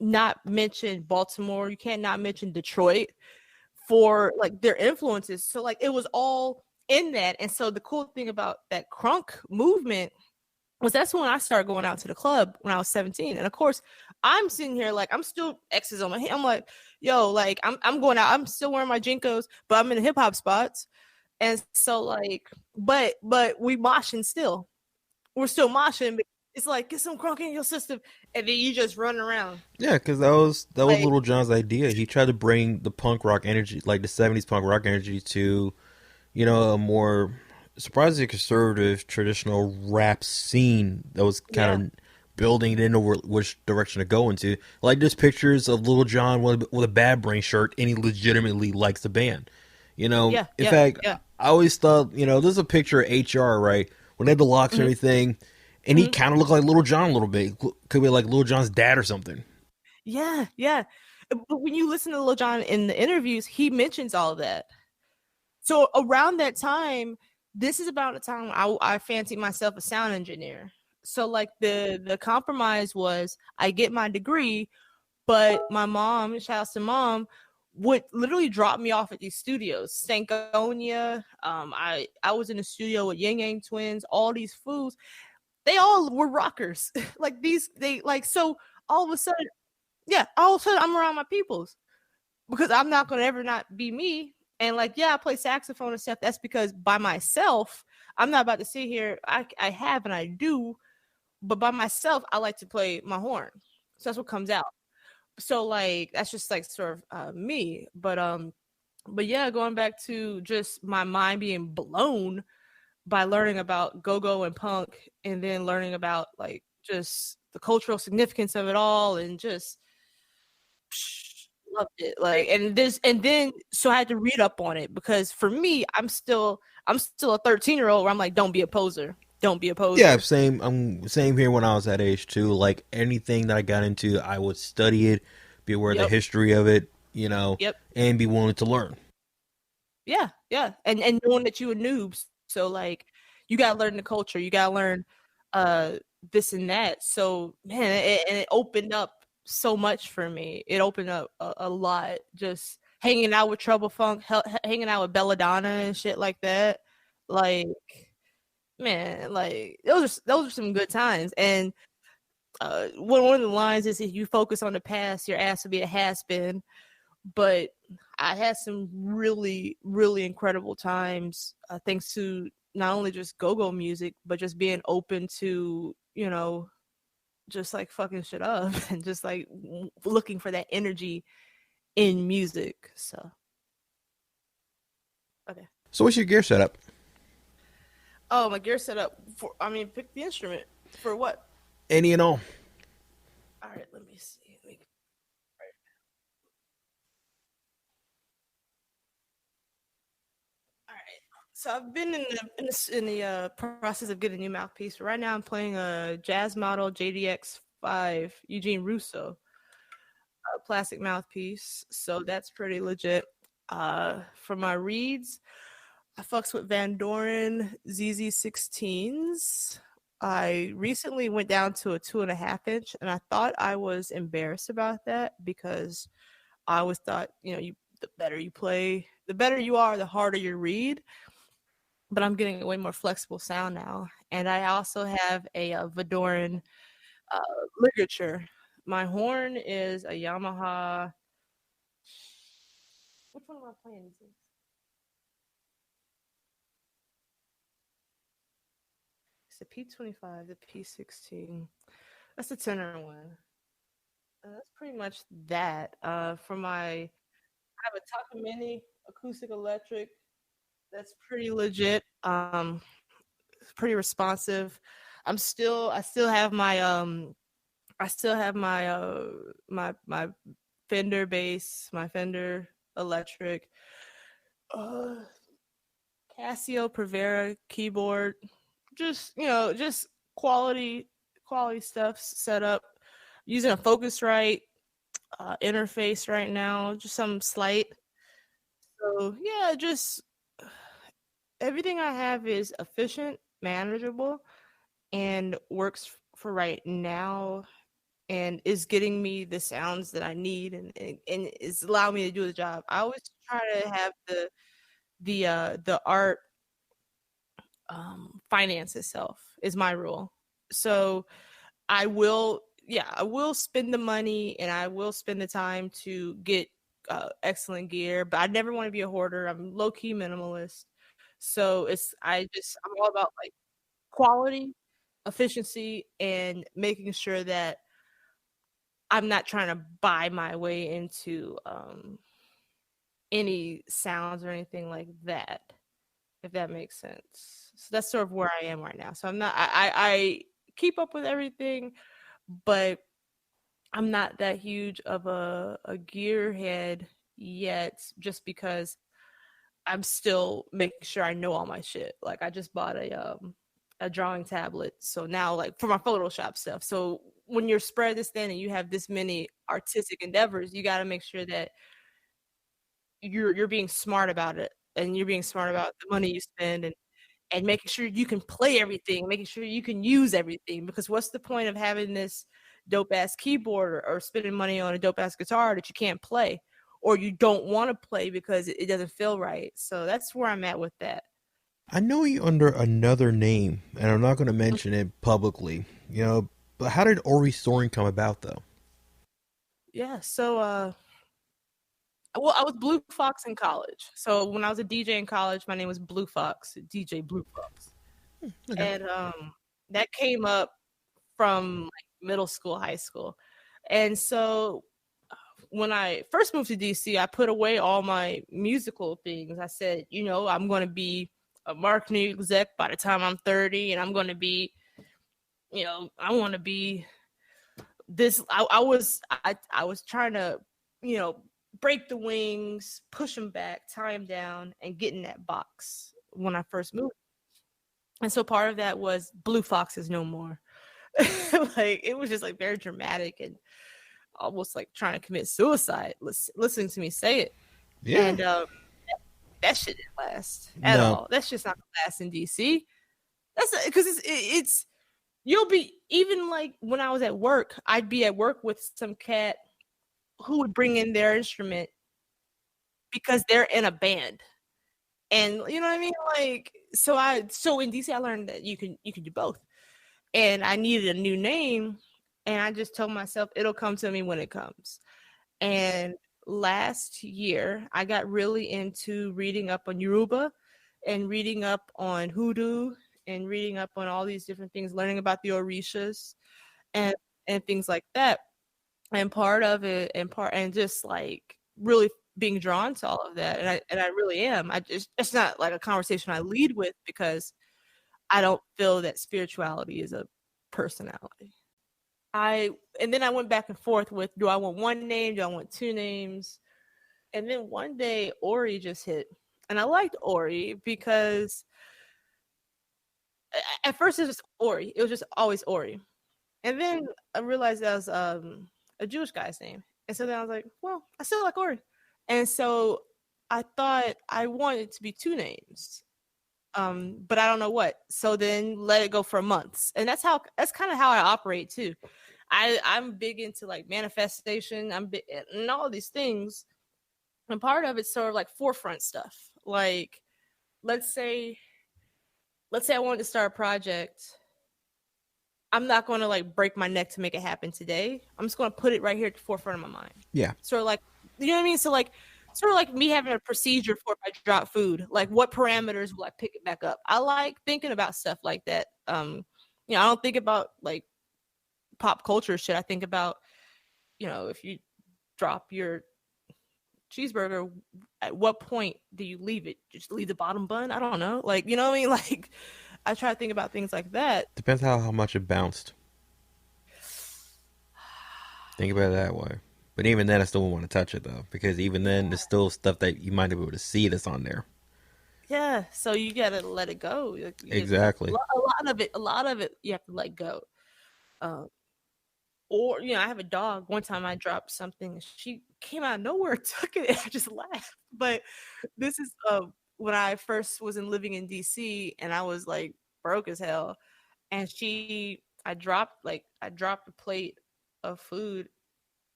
not mention Baltimore. You can't not mention Detroit for like their influences. So like it was all in that. And so the cool thing about that crunk movement was that's when I started going out to the club when I was 17. And of course, I'm sitting here like I'm still X's on my head. I'm like, yo, like I'm going out. I'm still wearing my Jinkos, but I'm in the hip hop spots. And so like, but we moshing still. We're still moshing. But it's like get some crunk in your system, and then you just run around. Yeah, because that was Like Little John's idea. He tried to bring the punk rock energy, like the '70s punk rock energy, to a more surprisingly conservative traditional rap scene that was kind yeah, of building it into which direction to go into. Like there's pictures of Little John with a Bad Brain shirt, and he legitimately likes the band. yeah, In yeah, fact, yeah. I always thought, there's a picture of HR, right, when they had the locks and Mhm, everything, and he mhm. kind of looked like Little John a little bit. Could be like Little John's dad or something. Yeah, yeah. But when you listen to Lil Jon in the interviews, he mentions all of that. So around that time, this is about the time I fancied myself a sound engineer. So like the compromise was I get my degree, but my mom, shout out to mom, would literally drop me off at these studios. Stankonia. I was in the studio with Yang Yang twins, all these fools. They all were rockers. Like these, they like so all of a sudden, yeah, all of a sudden I'm around my peoples because I'm not gonna ever not be me. And like, yeah, I play saxophone and stuff. That's because by myself, I'm not about to sit here. I have and I do, but by myself, I like to play my horn. So that's what comes out. So like that's just like sort of me. But yeah, going back to just my mind being blown by learning about go-go and punk and then learning about like just the cultural significance of it all and just loved it. Like and then so I had to read up on it because for me, I'm still a 13-year-old where I'm like, don't be a poser. Don't be a Yeah, poser. same. I'm same here when I was that age too. Like anything that I got into, I would study it, be aware of the Yep. history of it, Yep. and be willing to learn. Yeah. Yeah. And knowing that you a noob. So like you gotta learn the culture. You gotta learn uh this and that. So man, it opened up so much for me. It opened up a lot. Just hanging out with Trouble Funk, hanging out with Belladonna and shit like that. Like man, like those are some good times. And one of the lines is if you focus on the past, your ass will be a has been. But I had some really, really incredible times thanks to not only just go-go music, but just being open to, just like fucking shit up and just like looking for that energy in music. So, okay. So, what's your gear setup? Oh, my gear setup for, I mean, pick the instrument for what? Any and all. All right, let me see. All right. So I've been in the process of getting a new mouthpiece. Right now, I'm playing a jazz model JDX5 Eugene Russo plastic mouthpiece. So that's pretty legit. For my reeds, I fucks with Van Doren ZZ16s. I recently went down to a 2.5 inch, and I thought I was embarrassed about that because I always thought, the better you play, the better you are, the harder you read. But I'm getting a way more flexible sound now. And I also have a Vadoran uh, ligature. My horn is a Yamaha. Which one am I playing these days? It's the P25, the P16. That's the tenor one. That's pretty much that. I have a Taka Mini acoustic electric. That's pretty legit. Pretty responsive. I still have my Fender bass, my Fender electric, uh, Casio Prevera keyboard, just just quality stuff set up. Using a Focusrite interface right now, just some slight. So yeah, just everything I have is efficient, manageable, and works for right now and is getting me the sounds that I need and is allowing me to do the job. I always try to have the art finance itself is my rule. So I will, yeah, I will spend the money and I will spend the time to get excellent gear, but I never want to be a hoarder. I'm low key minimalist. So I'm all about like quality, efficiency, and making sure that I'm not trying to buy my way into any sounds or anything like that, if that makes sense. So that's sort of where I am right now. So I keep up with everything, but I'm not that huge of a gearhead yet, just because I'm still making sure I know all my shit. Like I just bought a drawing tablet, so now like for my Photoshop stuff. So when you're spread this thin and you have this many artistic endeavors, you got to make sure that you're being smart about it, and you're being smart about the money you spend, and making sure you can play everything, making sure you can use everything. Because what's the point of having this dope ass keyboard, or spending money on a dope ass guitar that you can't play, or you don't want to play because it doesn't feel right? So that's where I'm at with that. I know you under another name, and I'm not going to mention it publicly. But how did OriSoaring come about, though? Yeah. So well, I was Blue Fox in college. So when I was a DJ in college, my name was Blue Fox, DJ Blue Fox. Okay. And that came up from like middle school, high school. And so when I first moved to DC, I put away all my musical things. I said, I'm going to be a marketing exec by the time I'm 30, and I'm going to be, I want to be this. I was trying to, you know, break the wings, push them back, tie them down, and get in that box when I first moved. And so part of that was Blue Fox is no more. Like it was just like very dramatic and almost like trying to commit suicide listening to me say it. Yeah. And that shit didn't last at No. all. That's just not gonna last in DC. That's because it's you'll be, even like when I was at work, I'd be at work with some cat who would bring in their instrument because they're in a band. And you know what I mean? Like so in DC I learned that you can do both. And I needed a new name, and I just told myself it'll come to me when it comes. And last year, I got really into reading up on Yoruba and reading up on hoodoo and reading up on all these different things, learning about the Orishas and things like that. And part of it, and just like really being drawn to all of that, and I really am. I just, it's not like a conversation I lead with, because I don't feel that spirituality is a personality. I And then I went back and forth with, do I want one name? Do I want two names? And then one day Ori just hit. And I liked Ori because at first it was just Ori. It was just always Ori. And then I realized that was a Jewish guy's name. And so then I was like, well, I still like Ori. And so I thought I wanted to be two names. But I don't know what. So then let it go for months. And that's kind of how I operate too. I'm big into like manifestation. I'm big and all these things. And part of it's sort of like forefront stuff. Like let's say I wanted to start a project. I'm not going to like break my neck to make it happen today. I'm just going to put it right here at the forefront of my mind. Yeah. Sort of like, you know what I mean? So like sort of like me having a procedure for if I drop food, like what parameters will I pick it back up? I like thinking about stuff like that. I don't think about like pop culture shit. I think about, if you drop your cheeseburger, at what point do you leave it? Just leave the bottom bun? I don't know. Like, you know what I mean? Like, I try to think about things like that. Depends how much it bounced. Think about it that way. But even then, I still won't want to touch it though, because even then, there's still stuff that you might not be able to see that's on there. Yeah, so you gotta let it go. Exactly. A lot of it, you have to let go. Um, or I have a dog. One time I dropped something, she came out of nowhere, took it, and I just laughed. But this is when I first was living in DC, and I was like broke as hell, and I dropped a plate of food,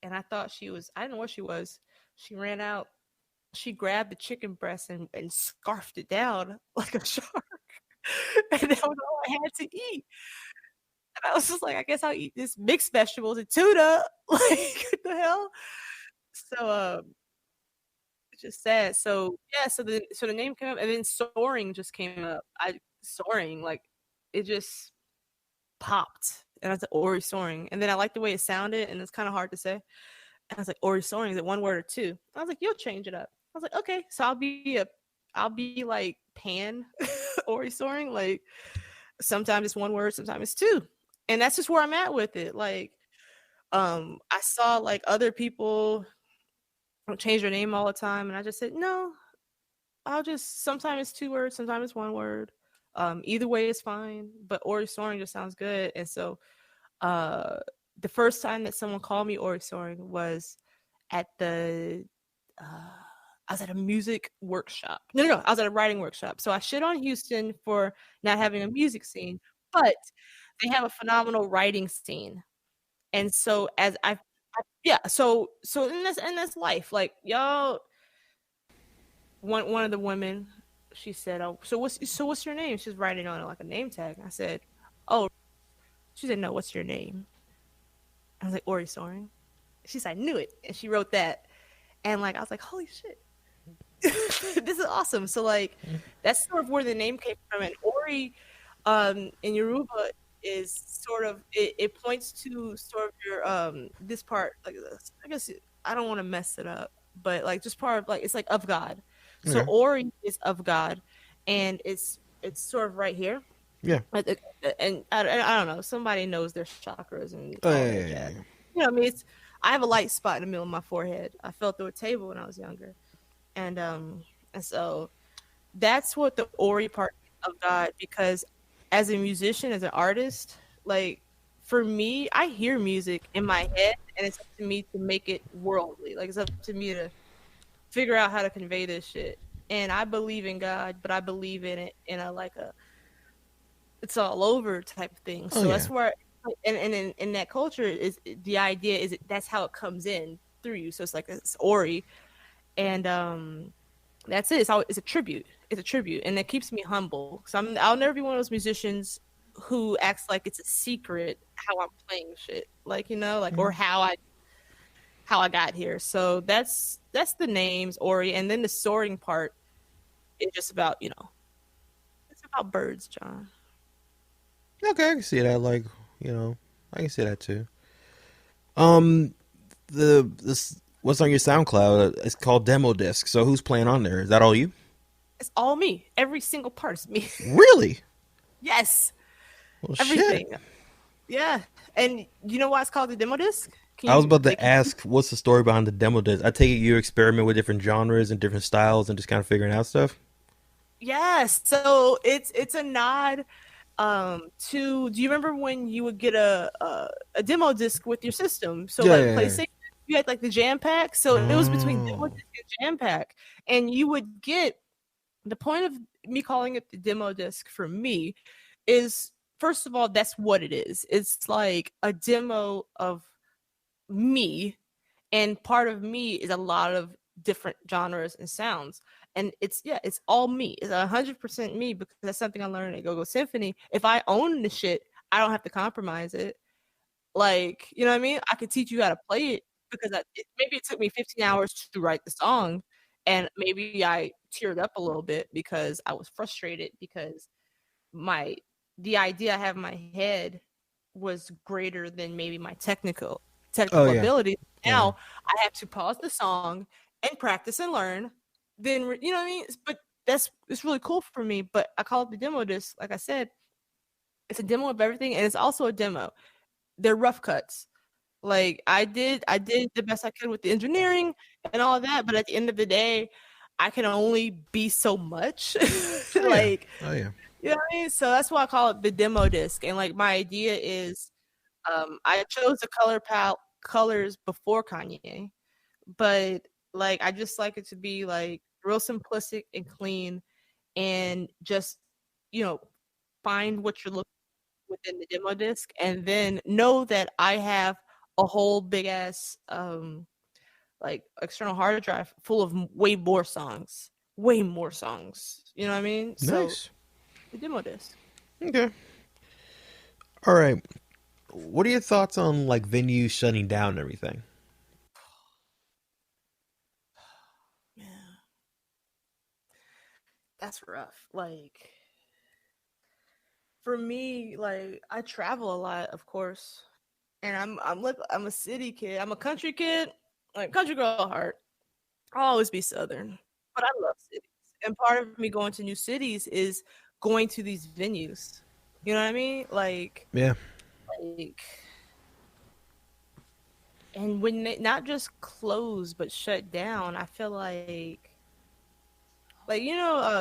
and I thought I didn't know what she was. She ran out. She grabbed the chicken breast and scarfed it down like a shark. And that was all I had to eat. And I was just like, I guess I'll eat this mixed vegetables and tuna. Like, what the hell? So, it's just sad. So yeah, so the name came up, and then soaring just came up. I soaring like it just popped, and I was like OriSoaring, and then I liked the way it sounded, and it's kind of hard to say. And I was like OriSoaring, is it one word or two? I was like, you'll change it up. I was like, okay, so I'll be like pan OriSoaring, like sometimes it's one word, sometimes it's two, and that's just where I'm at with it. Like, I saw like other people change their name all the time, and I just said no. I'll just sometimes it's two words, sometimes it's one word. Either way is fine, but OriSoaring just sounds good. And so uh the first time that someone called me OriSoaring was at the I was at a music workshop. No, I was at a writing workshop. So I shit on Houston for not having a music scene, but they have a phenomenal writing scene. And so as yeah, so in this life, like y'all, one of the women, she said, "Oh, so what's your name?" She's writing on it like a name tag. I said, "Oh," she said, "No, what's your name?" I was like, OriSoaring. She said, "I knew it," and she wrote that, and like I was like, "Holy shit, this is awesome!" So like, that's sort of where the name came from. And Ori, in Yoruba, is sort of it points to sort of your this part like this. I guess I don't want to mess it up, but like just part of like it's like of God. So Okay. Ori is of God, and it's sort of right here. Yeah. And I don't know. Somebody knows their chakras and Oh, all yeah, that yeah, jazz. yeah. I mean, it's I have a light spot in the middle of my forehead. I fell through a table when I was younger, and so that's what the Ori part of God, because as a musician, as an artist, like for me, I hear music in my head, and it's up to me to make it worldly. Like it's up to me to figure out how to convey this shit. And I believe in God, but I believe in it in a like a it's all over type of thing. Oh So yeah. that's where and in that culture is the idea is that's how it comes in through you. So it's like it's Ori, and that's it. It's a tribute. It's a tribute, and it keeps me humble. So I'll never be one of those musicians who acts like it's a secret how I'm playing shit, like like or Mhm. how I got here. So that's the names Ori, and then the soaring part is just about it's about birds, John. Okay, I can see that. Like, I can see that too. Um, the this what's on your SoundCloud? It's called Demo Disc. So who's playing on there? Is that all you? It's all me. Every single part is me. Really? Yes, Well, shit. everything. Yeah, and you know why it's called the demo disc? Can I was you about like? to ask, what's the story behind the demo disc? I take it you experiment with different genres and different styles and just kind of figuring out stuff. Yes, so it's a nod to do you remember when you would get a demo disc with your system? So Yeah, like yeah, yeah. PlayStation, you had like the jam pack. So it was between demo Oh, disc and jam pack, and you would get the point of me calling it the demo disc for me is first of all that's what it is. It's like a demo of me, and part of me is a lot of different genres and sounds, and it's all me. It's 100% me, because that's something I learned at Go-Go Symphony. If I own the shit, I don't have to compromise it. Like, you know what I mean? I could teach you how to play it, because maybe it took me 15 hours to write the song, and maybe I teared up a little bit because I was frustrated because my the idea I have in my head was greater than maybe my oh technical yeah, ability. oh yeah. Now I have to pause the song and practice and learn. Then you know what I mean. But it's really cool for me. But I call it the demo disc. Like I said, it's a demo of everything, and it's also a demo. They're rough cuts. Like I did the best I could with the engineering and all of that. But at the end of the day, I can only be so much. Oh yeah, Like, oh yeah. you know what I mean? So that's why I call it the demo disc. And like my idea is, I chose the colors before Kanye, but like I just like it to be like real simplistic and clean, and just you know find what you're looking within the demo disc, and then know that I have a whole big ass like external hard drive full of way more songs. You know what I mean? So Nice. the demo disc. Okay. All right. what are your thoughts on like venues shutting down and everything? Yeah, that's rough. Like for me, like I travel a lot, of course, and I'm a city kid. I'm a country kid, like country girl at heart. I'll always be Southern, but I love cities. And part of me going to new cities is going to these venues. You know what I mean? Yeah. Like, and when they not just close but shut down, I feel like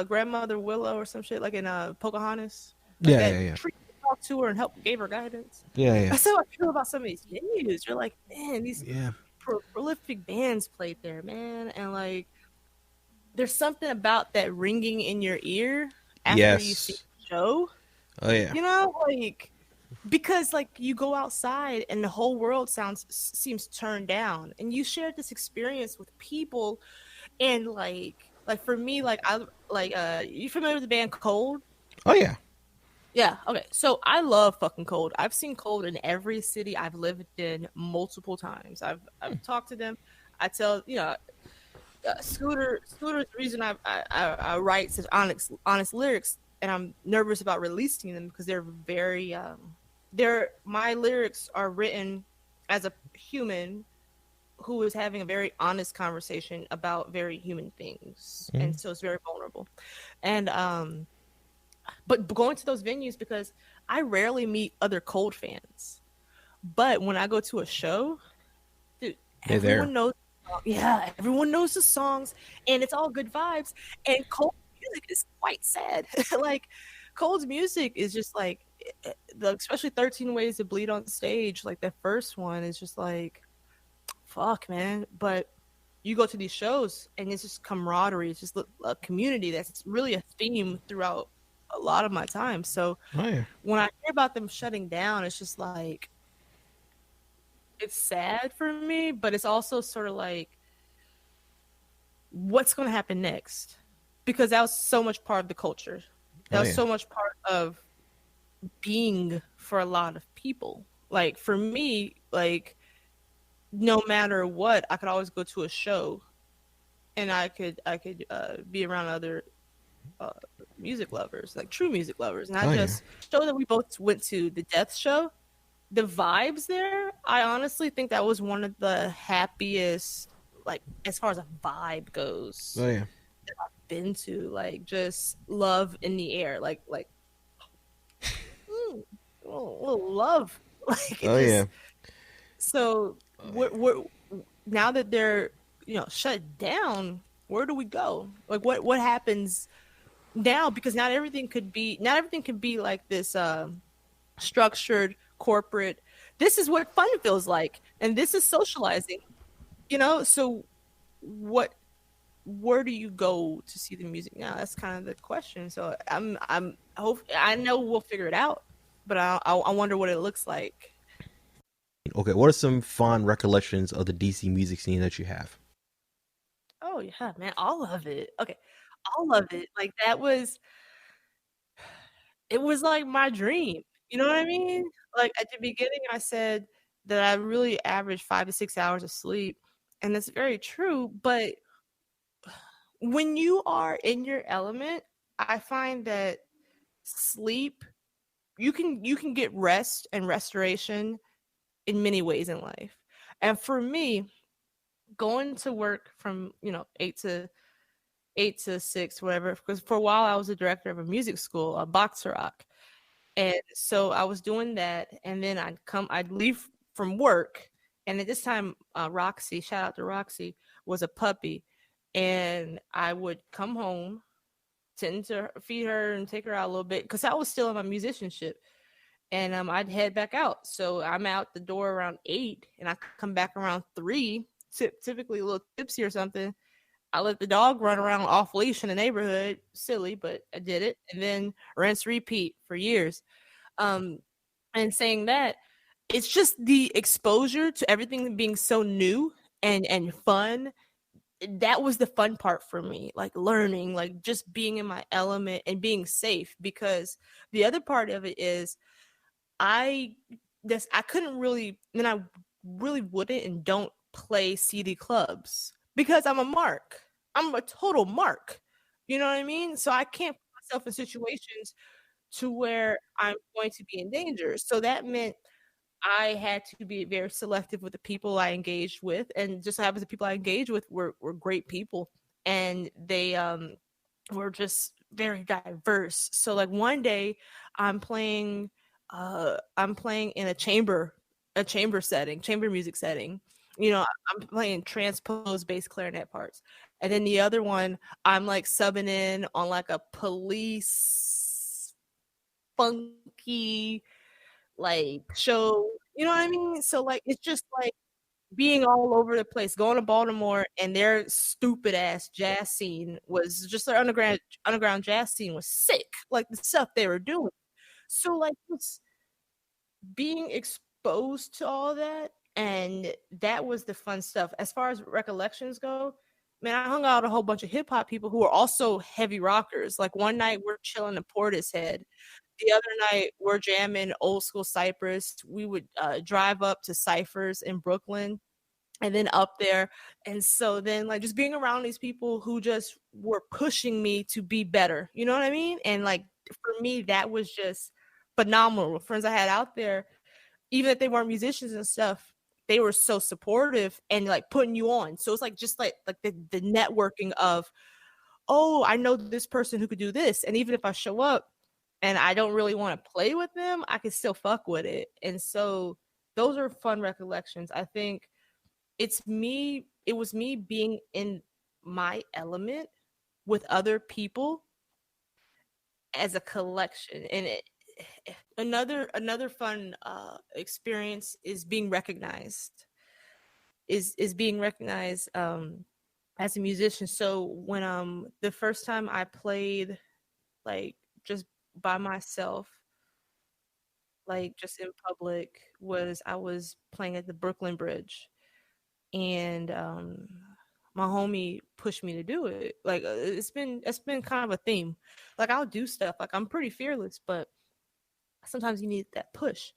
grandmother Willow or some shit like in Pocahontas, like Yeah, that yeah, yeah. tree talked to her and helped gave her guidance. Yeah, yeah. That's how I feel about some of these venues. You're like, man, these Yeah. prolific bands played there, man, and like there's something about that ringing in your ear after you see Yes. the show, Oh yeah. like because like you go outside and the whole world seems turned down and you share this experience with people and like for me like I like you familiar with the band Cold? Oh yeah. Yeah, okay. So I love fucking Cold. I've seen Cold in every city I've lived in multiple times. I've talked to them. I tell Scooter's the reason I write such honest lyrics, and I'm nervous about releasing them because they're very they're my lyrics are written as a human who is having a very honest conversation about very human things, Mm. and so it's very vulnerable. And but going to those venues because I rarely meet other Cold fans, but when I go to a show, dude, They're there. everyone knows. Yeah, everyone knows the songs, and it's all good vibes. And Cold's music is quite sad. Like Cold's music is just like especially 13 Ways to Bleed on Stage. Like the first one is just like fuck, man. But you go to these shows, and it's just camaraderie. It's just a community that's really a theme throughout a lot of my time. So Oh yeah. when I hear about them shutting down, it's just like it's sad for me, but it's also sort of like what's going to happen next because that was so much part of the culture. That Oh was yeah. so much part of being for a lot of people. Like for me, like no matter what, I could always go to a show and I could be around other uh, music lovers, like true music lovers, not Oh yeah. just show that we both went to the Death show. The vibes there, I honestly think that was one of the happiest, like as far as a vibe goes, Oh yeah. been to. Like just love in the air, like little love, like it Oh yeah. just. So we're now that they're shut down. Where do we go? Like what happens now? Because not everything can be like this structured corporate. This is what fun feels like, and this is socializing. So what where do you go to see the music now? That's kind of the question. So I know we'll figure it out, but I wonder what it looks like. Okay. What are some fond recollections of the DC music scene that you have? Oh yeah, man, all of it. Okay, all of it. Like that was it was like my dream. You know what I mean? Like at the beginning, I said that I really average 5 to 6 hours of sleep, and that's very true. But when you are in your element, I find that sleep you can get rest and restoration in many ways in life. And for me, going to work from 8 to 6, whatever, because for a while I was a director of a music school, a boxer rock. And so I was doing that, and then I'd leave from work, and at this time, Roxy, shout out to Roxy, was a puppy, and I would come home, tend to feed her and take her out a little bit because I was still in my musicianship, and I'd head back out. So I'm out the door around 8, and I come back around 3, typically a little tipsy or something. I let the dog run around off leash in the neighborhood, silly, but I did it, and then rinse repeat for years. Um, and saying that, it's just the exposure to everything being so new and fun. That was the fun part for me, like learning, like just being in my element and being safe. Because the other part of it is I this, I couldn't really, then I really wouldn't and don't play CD clubs because I'm a mark. I'm a total mark. You know what I mean? So I can't put myself in situations to where I'm going to be in danger. So that meant I had to be very selective with the people I engaged with, and just so happens the people I engaged with were great people, and they were just very diverse. So like one day I'm playing I'm playing in a chamber setting, chamber music setting. You know, I'm playing transposed bass clarinet parts. And then the other one I'm like subbing in on like a police funky like show. You know what I mean? So like it's just like being all over the place, going to Baltimore, and their stupid ass jazz scene was just their underground jazz scene was sick. Like the stuff they were doing. So like it's being exposed to all that, and that was the fun stuff. As far as recollections go, man, I hung out with a whole bunch of hip hop people who were also heavy rockers. Like one night we're chilling in Portishead. The other night we're jamming old school Cypress. We would drive up to Cyphers in Brooklyn and then up there. And so then like just being around these people who just were pushing me to be better. You know what I mean? And like for me, that was just phenomenal. Friends I had out there, even if they weren't musicians and stuff, they were so supportive and like putting you on. So it's like just like the networking of, oh, I know this person who could do this. And even if I show up and I don't really want to play with them, I can still fuck with it. And so those are fun recollections. I think it was me being in my element with other people as a collection. And another fun experience is being recognized, is being recognized as a musician. So when the first time I played like just by myself, like just in public, was I was playing at the Brooklyn Bridge, and my homie pushed me to do it. Like it's been kind of a theme. Like I'll do stuff. Like I'm pretty fearless, but sometimes you need that push.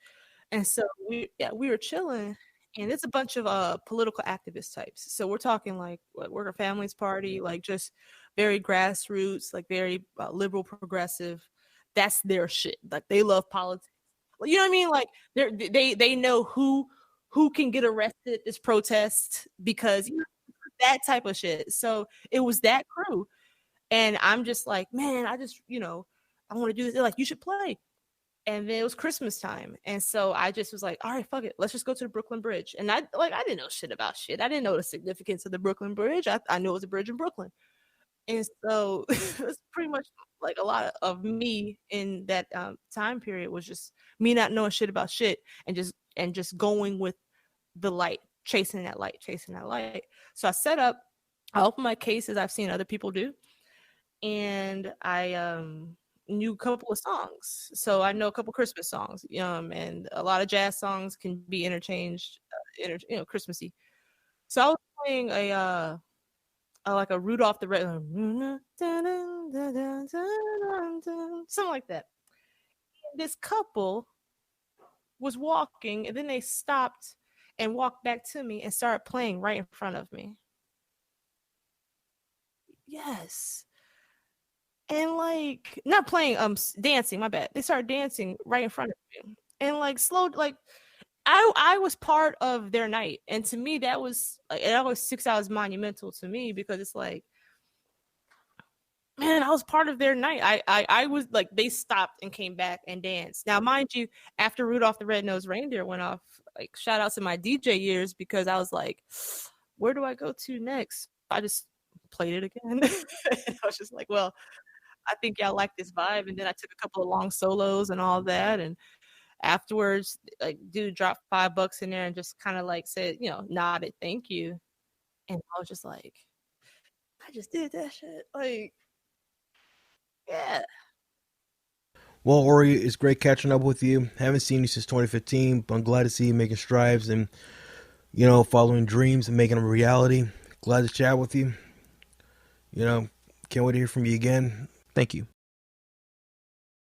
And so we were chilling, and it's a bunch of political activist types. So we're talking like Worker Families Party, like just very grassroots, like very liberal progressive. That's their shit. Like they love politics. You know what I mean? Like they know who can get arrested at this protest because you know, that type of shit. So it was that crew, and I'm just like, man, I just I want to do this. They're like, you should play. And then it was Christmas time, and so I just was like, all right, fuck it, let's just go to the Brooklyn Bridge. And I didn't know shit about shit. I didn't know the significance of the Brooklyn Bridge. I knew it was a bridge in Brooklyn. And so it's pretty much like a lot of me in that time period was just me not knowing shit about shit, and just going with the light, chasing that light, chasing that light. So I set up, I opened my case as I've seen other people do, and I knew a couple of songs. So I know a couple Christmas songs, and a lot of jazz songs can be interchanged, Christmassy. So I was playing like a Rudolph the Red, something like that. This couple was walking, and then they stopped and walked back to me and started playing right in front of me. Yes. And like not playing, dancing, my bad. They started dancing right in front of me. And like slow, like I was part of their night. And to me that was like it always 6 hours monumental to me, because it's like, man, I was part of their night. I was like, they stopped and came back and danced. Now, mind you, after Rudolph the Red-Nosed Reindeer went off, like shout out to my DJ years, because I was like, where do I go to next? I just played it again. And I was just like, well, I think y'all like this vibe. And then I took a couple of long solos and all that. And afterwards, like, dude dropped $5 in there and just kind of like said, nodded, thank you. And I was just like, I just did that shit. Like, yeah. Well, Ori, it's great catching up with you. Haven't seen you since 2015, but I'm glad to see you making strides and, following dreams and making them a reality. Glad to chat with you. Can't wait to hear from you again. Thank you.